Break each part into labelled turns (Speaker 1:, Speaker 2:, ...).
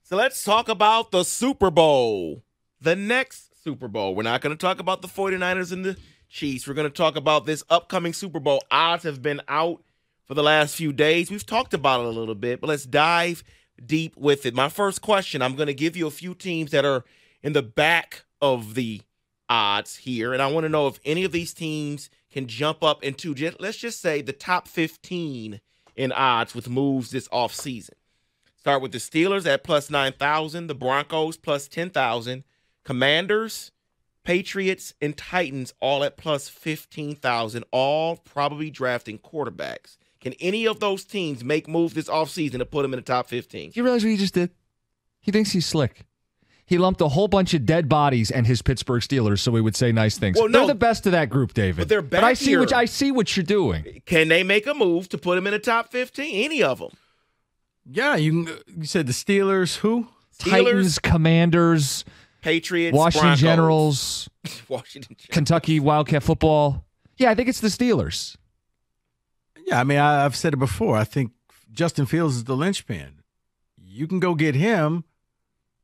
Speaker 1: So let's talk about the Super Bowl. The next Super Bowl. We're not going to talk about the 49ers and the Chiefs. We're going to talk about this upcoming Super Bowl. Odds have been out for the last few days. We've talked about it a little bit, but let's dive deep with it. My first question, I'm going to give you a few teams that are in the back of the odds here, and I want to know if any of these teams can jump up into, let's just say, the top 15 in odds with moves this offseason. Start with the Steelers at plus 9,000, the Broncos plus 10,000, Commanders, Patriots, and Titans all at plus 15,000, all probably drafting quarterbacks. Can any of those teams make moves this offseason to put them in the top 15?
Speaker 2: You realize what he just did? He thinks he's slick. He lumped a whole bunch of dead bodies and his Pittsburgh Steelers so he would say nice things.
Speaker 1: Well,
Speaker 2: they're the best of that group, David.
Speaker 1: But they're back
Speaker 2: I see
Speaker 1: here.
Speaker 2: I see what you're doing.
Speaker 1: Can they make a move to put them in the top 15? Any of them?
Speaker 3: Yeah, you said the Steelers, who?
Speaker 2: Titans, Commanders,
Speaker 1: Patriots,
Speaker 2: Washington
Speaker 1: Broncos.
Speaker 2: Generals,
Speaker 1: Washington Generals.
Speaker 2: Kentucky Wildcat football. Yeah, I think it's the Steelers.
Speaker 3: Yeah, I mean, I've said it before. I think Justin Fields is the linchpin. You can go get him,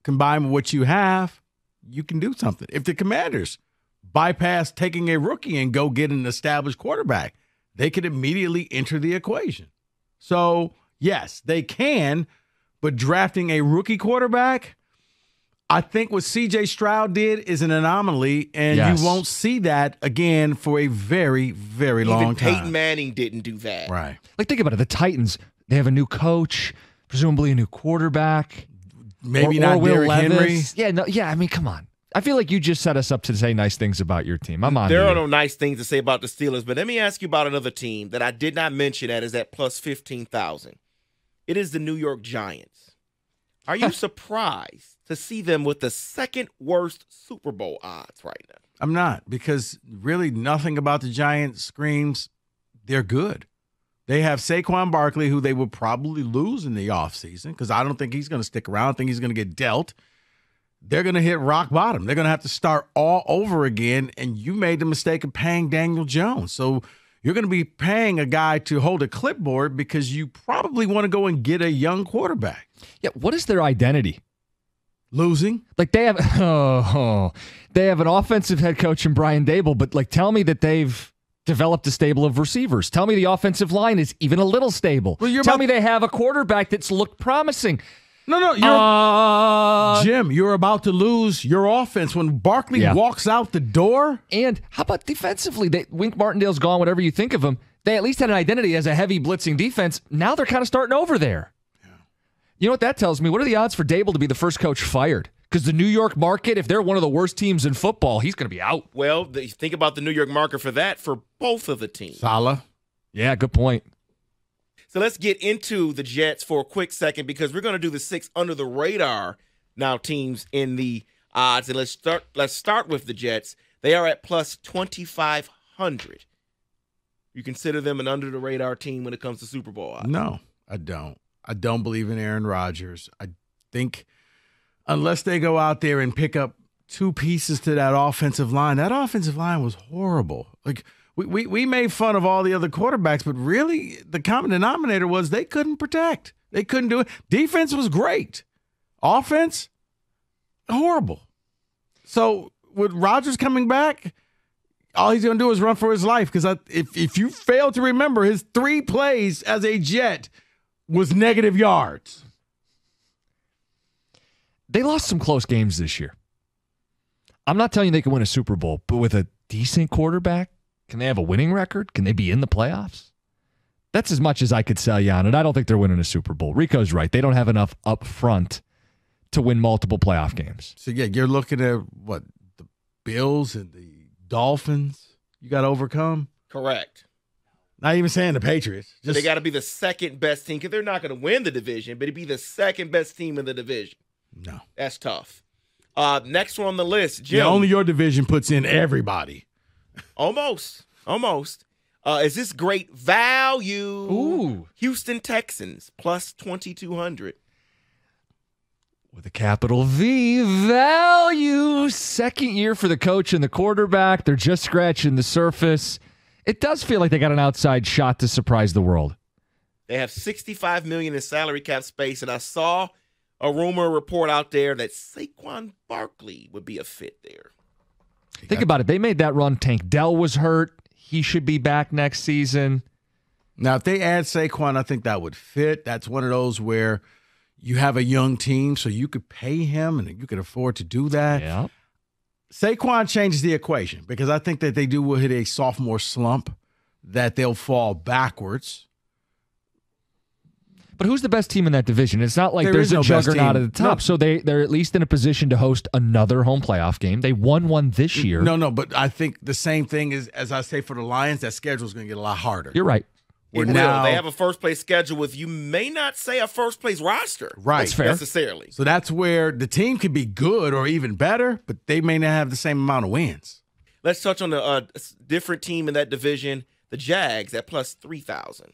Speaker 3: combine with what you have, you can do something. If the Commanders bypass taking a rookie and go get an established quarterback, they could immediately enter the equation. So, yes, they can, but drafting a rookie quarterback, I think what C.J. Stroud did is an anomaly, and
Speaker 2: Yes.
Speaker 3: you won't see that again for a very, very long time.
Speaker 1: Peyton Manning didn't do that.
Speaker 3: Right.
Speaker 2: Like, think about it. The Titans, they have a new coach, presumably a new quarterback.
Speaker 3: Maybe
Speaker 2: Or
Speaker 3: not
Speaker 2: Will
Speaker 3: Derrick
Speaker 2: Levis.
Speaker 3: Henry.
Speaker 2: Yeah, I mean, come on. I feel like you just set us up to say nice things about your team. I'm on
Speaker 1: There
Speaker 2: to
Speaker 1: are
Speaker 2: you.
Speaker 1: no nice things to say about the Steelers, but let me ask you about another team that I did not mention that is at plus 15,000. It is the New York Giants. Are you surprised to see them with the second worst Super Bowl odds right now?
Speaker 3: I'm not, because really nothing about the Giants screams they're good. They have Saquon Barkley, who they will probably lose in the offseason because I don't think he's going to stick around. I think he's going to get dealt. They're going to hit rock bottom. They're going to have to start all over again, and you made the mistake of paying Daniel Jones. So you're going to be paying a guy to hold a clipboard because you probably want to go and get a young quarterback.
Speaker 2: Yeah, what is their identity?
Speaker 3: Losing.
Speaker 2: Like, they have they have an offensive head coach in Brian Dable, but like, tell me that they've developed a stable of receivers. Tell me the offensive line is even a little stable.
Speaker 3: Well,
Speaker 2: tell me they have a quarterback that's looked promising.
Speaker 3: No, Jim, you're about to lose your offense when Barkley walks out the door.
Speaker 2: And how about defensively? Wink Martindale's gone, whatever you think of him. They at least had an identity as a heavy blitzing defense. Now they're kind of starting over there. Yeah. You know what that tells me? What are the odds for Dable to be the first coach fired? Because the New York market, if they're one of the worst teams in football, he's going to be out.
Speaker 1: Well, think about the New York market for that for both of the teams.
Speaker 3: Salah.
Speaker 2: Yeah, good point.
Speaker 1: So let's get into the Jets for a quick second because we're going to do the 6 under the radar now teams in the odds. And let's start with the Jets. They are at plus 2,500. You consider them an under the radar team when it comes to Super Bowl odds?
Speaker 3: No, I don't. I don't believe in Aaron Rodgers. I think unless they go out there and pick up two pieces to that offensive line was horrible. Like, we made fun of all the other quarterbacks, but really the common denominator was they couldn't protect. They couldn't do it. Defense was great. Offense, horrible. So with Rodgers coming back, all he's going to do is run for his life because if you fail to remember, his 3 plays as a Jet was negative yards.
Speaker 2: They lost some close games this year. I'm not telling you they can win a Super Bowl, but with a decent quarterback, can they have a winning record? Can they be in the playoffs? That's as much as I could sell you on it. I don't think they're winning a Super Bowl. Rico's right. They don't have enough up front to win multiple playoff games.
Speaker 3: So, yeah, you're looking at, what, the Bills and the Dolphins you got to overcome?
Speaker 1: Correct.
Speaker 3: Not even saying the Patriots.
Speaker 1: They got to be the second best team because they're not going to win the division, but it'd be the second best team in the division.
Speaker 3: No.
Speaker 1: That's tough. Next one on the list, Jim.
Speaker 3: Yeah, only your division puts in everybody.
Speaker 1: Almost. Is this great value?
Speaker 2: Ooh.
Speaker 1: Houston Texans, plus 2,200.
Speaker 2: With a capital V, value. Second year for the coach and the quarterback. They're just scratching the surface. It does feel like they got an outside shot to surprise the world.
Speaker 1: They have $65 million in salary cap space, and I saw a rumor report out there that Saquon Barkley would be a fit there.
Speaker 2: Think about it. They made that run. Tank Dell was hurt. He should be back next season.
Speaker 3: Now, if they add Saquon, I think that would fit. That's one of those where you have a young team, so you could pay him and you could afford to do that.
Speaker 2: Yeah.
Speaker 3: Saquon changes the equation because I think that they will hit a sophomore slump, that they'll fall backwards.
Speaker 2: But who's the best team in that division? It's not like there's a
Speaker 3: no best
Speaker 2: juggernaut
Speaker 3: team.
Speaker 2: at the top.
Speaker 3: No.
Speaker 2: So they're at least in a position to host another home playoff game. They won one this year.
Speaker 3: No, but I think the same thing is, as I say for the Lions, that schedule is going to get a lot harder.
Speaker 2: You're right.
Speaker 1: It will. They have a first-place schedule with, you may not say a first-place roster.
Speaker 3: Right.
Speaker 2: That's fair.
Speaker 1: Necessarily.
Speaker 3: So that's where the team could be good or even better, but they may not have the same amount of wins.
Speaker 1: Let's touch on a different team in that division, the Jags, at plus 3,000.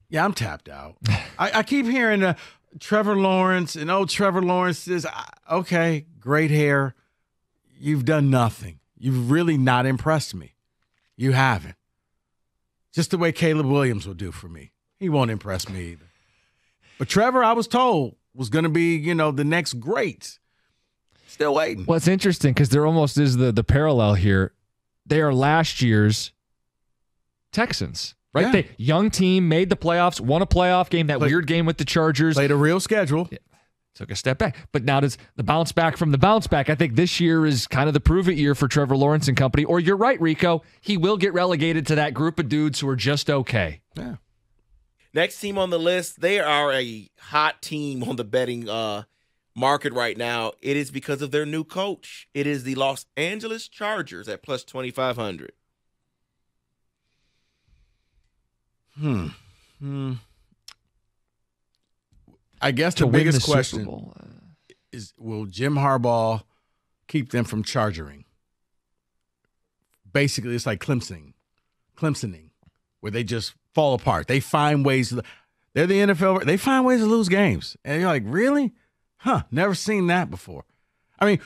Speaker 3: Yeah, I'm tapped out. I keep hearing Trevor Lawrence, and Trevor Lawrence is, okay, great hair. You've done nothing. You've really not impressed me. You haven't. Just the way Caleb Williams will do for me. He won't impress me either. But Trevor, I was told, was going to be, the next great. Still waiting.
Speaker 2: Well, it's interesting because there almost is the parallel here. They are last year's Texans. Right?
Speaker 3: Yeah.
Speaker 2: They young team, made the playoffs, won a playoff game, weird game with the Chargers.
Speaker 3: Played a real schedule.
Speaker 2: Yeah, took a step back. But now does the bounce back from the bounce back? I think this year is kind of the prove it year for Trevor Lawrence and company. Or you're right, Rico. He will get relegated to that group of dudes who are just okay.
Speaker 3: Yeah.
Speaker 1: Next team on the list, they are a hot team on the betting market right now. It is because of their new coach. It is the Los Angeles Chargers at plus 2,500.
Speaker 3: I guess the biggest question is, will Jim Harbaugh keep them from charging? Basically, it's like Clemsoning, where they just fall apart. They find ways. They're the NFL. They find ways to lose games. And you're like, really? Never seen that before. I mean,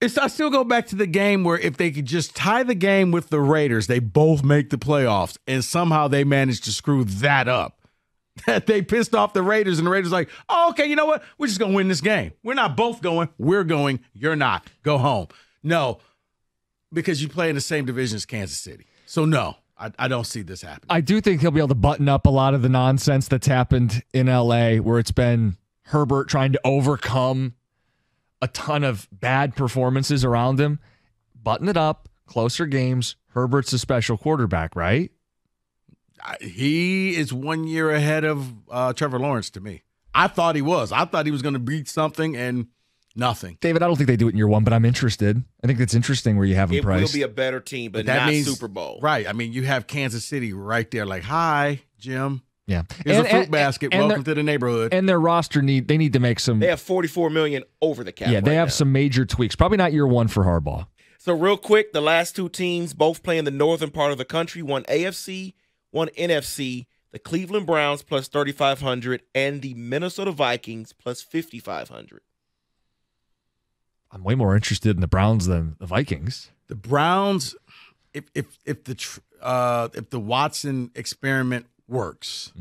Speaker 3: I still go back to the game where if they could just tie the game with the Raiders, they both make the playoffs, and somehow they managed to screw that up. That they pissed off the Raiders, and the Raiders like, oh, okay, you know what? We're just going to win this game. We're not both going. We're going. You're not. Go home. No, because you play in the same division as Kansas City. So, no, I don't see this happening.
Speaker 2: I do think he'll be able to button up a lot of the nonsense that's happened in L.A., where it's been Herbert trying to overcome a ton of bad performances around him. Button it up, closer games. Herbert's a special quarterback, right?
Speaker 3: He is 1 year ahead of Trevor Lawrence to me. I thought he was. I thought he was going to beat something and nothing.
Speaker 2: David, I don't think they do it in year one, but I'm interested. I think it's interesting where you have him priced.
Speaker 1: It will be a better team, but
Speaker 3: that
Speaker 1: not
Speaker 3: means,
Speaker 1: Super Bowl.
Speaker 3: Right. I mean, you have Kansas City right there like, hi, Jim.
Speaker 2: Yeah.
Speaker 3: Here's a fruit basket. Welcome to the neighborhood.
Speaker 2: And their roster they need to make some.
Speaker 1: They have $44 million over the cap.
Speaker 2: Yeah, they have
Speaker 1: now.
Speaker 2: some major tweaks. Probably not year one for Harbaugh.
Speaker 1: So real quick, the last two teams both play in the northern part of the country. One AFC, one NFC. The Cleveland Browns plus 3,500 and the Minnesota Vikings plus 5,500.
Speaker 2: I'm way more interested in the Browns than the Vikings.
Speaker 3: The Browns, if the Watson experiment works,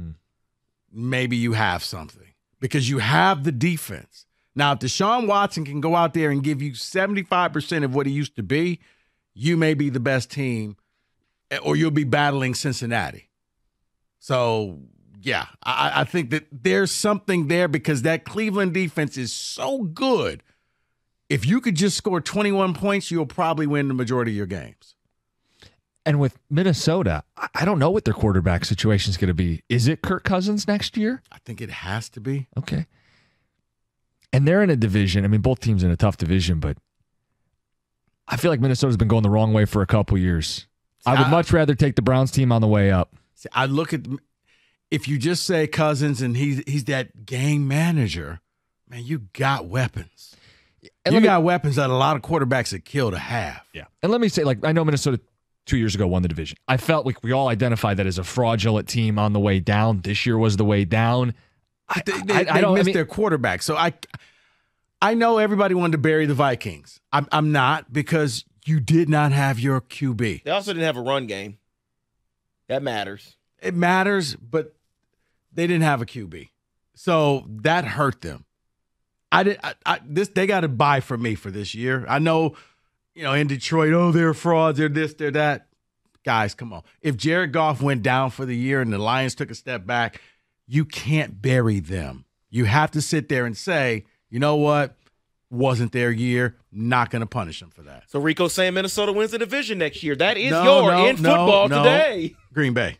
Speaker 3: maybe you have something because you have the defense. Now, if Deshaun Watson can go out there and give you 75% of what he used to be, you may be the best team, or you'll be battling Cincinnati. So, yeah, I think that there's something there because that Cleveland defense is so good. If you could just score 21 points, you'll probably win the majority of your games.
Speaker 2: And with Minnesota, I don't know what their quarterback situation is going to be. Is it Kirk Cousins next year?
Speaker 3: I think it has to be.
Speaker 2: Okay. And they're in a division. I mean, both teams in a tough division, but I feel like Minnesota's been going the wrong way for a couple years. I would much rather take the Browns team on the way up.
Speaker 3: See, I look at, if you just say Cousins and he's that game manager, man, you got weapons. And you got weapons that a lot of quarterbacks would kill to have.
Speaker 2: Yeah. And let me say, I know Minnesota 2 years ago won the division. I felt like we all identified that as a fraudulent team on the way down. This year was the way down.
Speaker 3: They missed their quarterback. So I know everybody wanted to bury the Vikings. I'm not, because you did not have your QB.
Speaker 1: They also didn't have a run game. That matters.
Speaker 3: It matters, but they didn't have a QB. So that hurt them. They got to buy from me for this year. I know, in Detroit, they're frauds, they're this, they're that. Guys, come on. If Jared Goff went down for the year and the Lions took a step back, you can't bury them. You have to sit there and say, you know what? Wasn't their year. Not going to punish them for that.
Speaker 1: So Rico's saying Minnesota wins the division next year. That is in football today.
Speaker 3: Green Bay.